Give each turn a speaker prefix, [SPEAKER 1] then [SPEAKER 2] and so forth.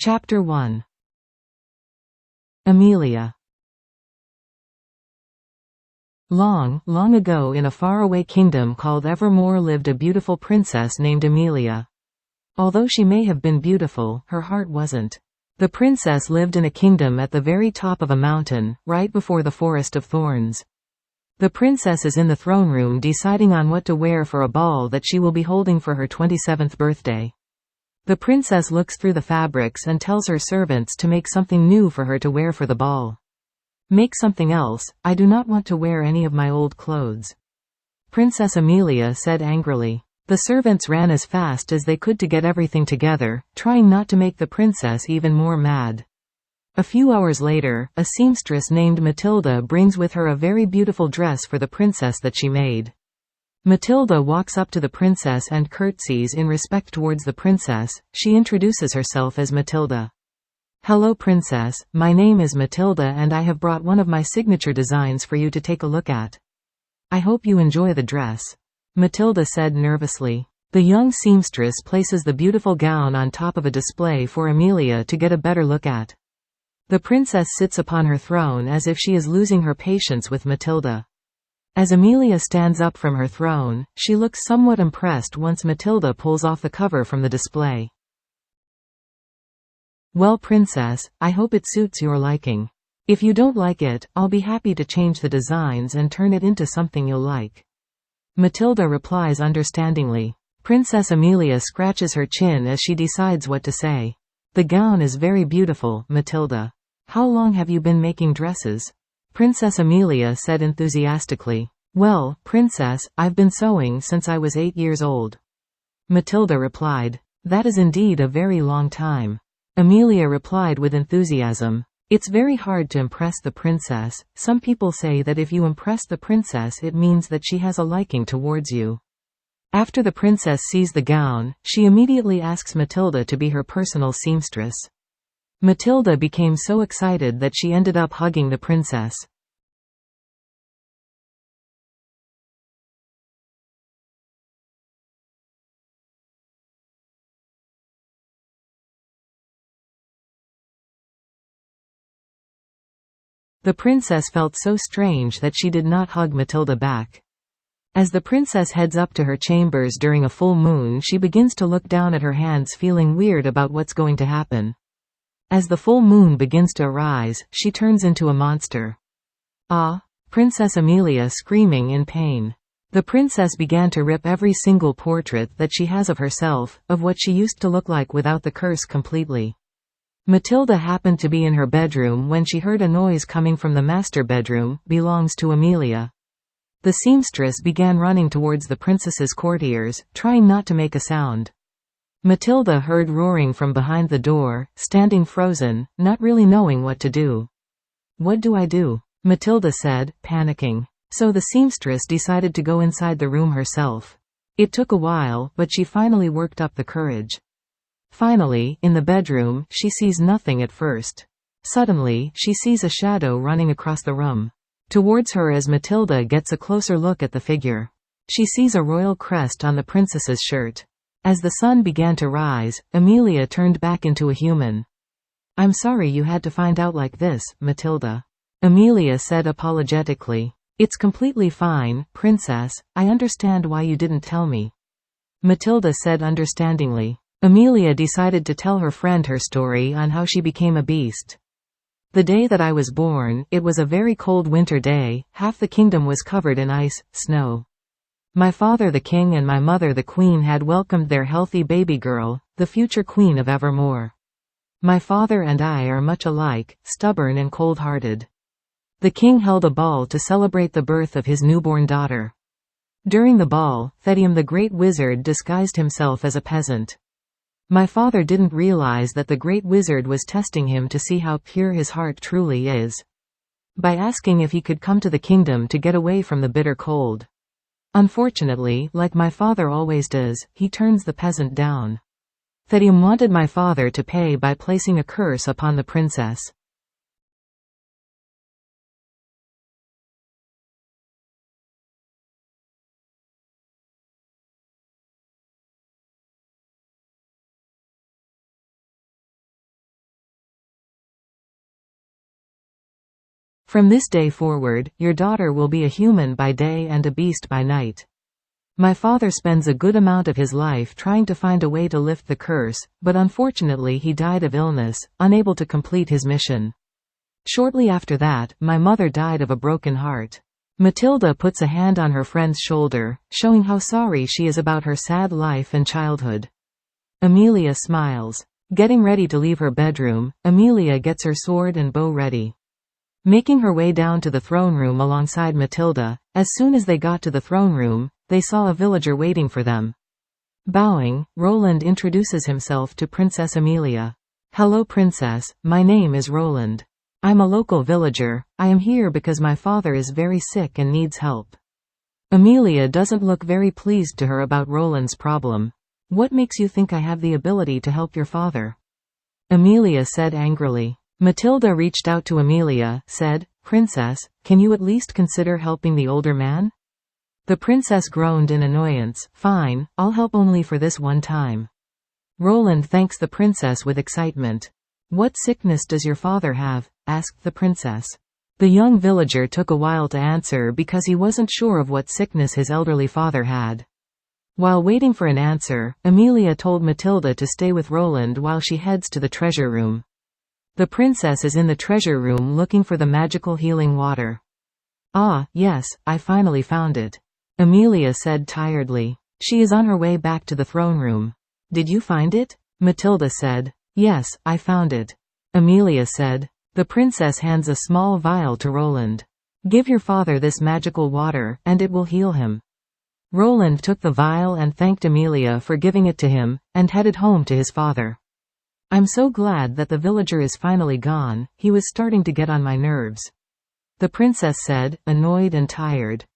[SPEAKER 1] Chapter 1. Amelia. Long, long ago in a faraway kingdom called Evermore lived a beautiful princess named Amelia. Although she may have been beautiful, her heart wasn't. The princess lived in a kingdom at the very top of a mountain, right before the forest of thorns. The princess is in the throne room deciding on what to wear for a ball that she will be holding for her 27th birthday. The princess looks through the fabrics and tells her servants to make something new for her to wear for the ball. Make something else, I do not want to wear any of my old clothes. Princess Amelia said angrily. The servants ran as fast as they could to get everything together, trying not to make the princess even more mad. A few hours later, a seamstress named Matilda brings with her a very beautiful dress for the princess that she made. Matilda walks up to the princess and curtsies in respect towards the princess. She introduces herself as Matilda. Hello princess, my name is Matilda and I have brought one of my signature designs for you to take a look at. I hope you enjoy the dress. Matilda said nervously. The young seamstress places the beautiful gown on top of a display for Amelia to get a better look at. The princess sits upon her throne as if she is losing her patience with Matilda. As Amelia stands up from her throne, she looks somewhat impressed once Matilda pulls off the cover from the display. Well princess, I hope it suits your liking. If you don't like it, I'll be happy to change the designs and turn it into something you'll like. Matilda replies understandingly. Princess Amelia scratches her chin as she decides what to say. The gown is very beautiful, Matilda. How long have you been making dresses? Princess Amelia said enthusiastically. Well, princess, I've been sewing since I was 8 years old. Matilda replied. That is indeed a very long time. Amelia replied with enthusiasm. It's very hard to impress the princess. Some people say that if you impress the princess it means that she has a liking towards you. After the princess sees the gown, she immediately asks Matilda to be her personal seamstress. Matilda became so excited that she ended up hugging the princess. The princess felt so strange that she did not hug Matilda back. As the princess heads up to her chambers during a full moon, she begins to look down at her hands, feeling weird about what's going to happen. As the full moon begins to arise, she turns into a monster. Ah! Princess Amelia screaming in pain. The princess began to rip every single portrait that she has of herself, of what she used to look like without the curse completely. Matilda happened to be in her bedroom when she heard a noise coming from the master bedroom, belongs to Amelia. The seamstress began running towards the princess's courtiers, trying not to make a sound. Matilda heard roaring from behind the door, standing frozen, not really knowing what to do. What do I do? Matilda said, panicking. So the seamstress decided to go inside the room herself. It took a while, but she finally worked up the courage. Finally, in the bedroom, she sees nothing at first. Suddenly, she sees a shadow running across the room. Towards her as Matilda gets a closer look at the figure. She sees a royal crest on the princess's shirt. As the sun began to rise, Amelia turned back into a human. I'm sorry you had to find out like this, Matilda. Amelia said apologetically. It's completely fine, princess, I understand why you didn't tell me. Matilda said understandingly. Amelia decided to tell her friend her story on how she became a beast. The day that I was born, it was a very cold winter day, half the kingdom was covered in ice, snow. My father the king and my mother the queen had welcomed their healthy baby girl, the future queen of Evermore. My father and I are much alike, stubborn and cold-hearted. The king held a ball to celebrate the birth of his newborn daughter. During the ball, Thedium the great wizard disguised himself as a peasant. My father didn't realize that the great wizard was testing him to see how pure his heart truly is. By asking if he could come to the kingdom to get away from the bitter cold. Unfortunately, like my father always does, he turns the peasant down. Thedium wanted my father to pay by placing a curse upon the princess. From this day forward, your daughter will be a human by day and a beast by night. My father spends a good amount of his life trying to find a way to lift the curse, but unfortunately he died of illness, unable to complete his mission. Shortly after that, my mother died of a broken heart. Matilda puts a hand on her friend's shoulder, showing how sorry she is about her sad life and childhood. Amelia smiles. Getting ready to leave her bedroom, Amelia gets her sword and bow ready. Making her way down to the throne room alongside Matilda, as soon as they got to the throne room, they saw a villager waiting for them. Bowing, Roland introduces himself to Princess Amelia. "Hello princess, my name is Roland. I'm a local villager. I am here because my father is very sick and needs help." Amelia doesn't look very pleased to her about Roland's problem. "What makes you think I have the ability to help your father?" Amelia said angrily. Matilda reached out to Amelia, said, "Princess, can you at least consider helping the older man?" The princess groaned in annoyance. "Fine, I'll help only for this one time." Roland thanks the princess with excitement. "What sickness does your father have?" asked the princess. The young villager took a while to answer because he wasn't sure of what sickness his elderly father had. While waiting for an answer, Amelia told Matilda to stay with Roland while she heads to the treasure room. The princess is in the treasure room looking for the magical healing water. "Ah, yes, I finally found it," Amelia said tiredly. She is on her way back to the throne room. "Did you find it?" Matilda said. "Yes, I found it," Amelia said. The princess hands a small vial to Roland. "Give your father this magical water, and it will heal him." Roland took the vial and thanked Amelia for giving it to him, and headed home to his father. "I'm so glad that the villager is finally gone, he was starting to get on my nerves," the princess said, annoyed and tired.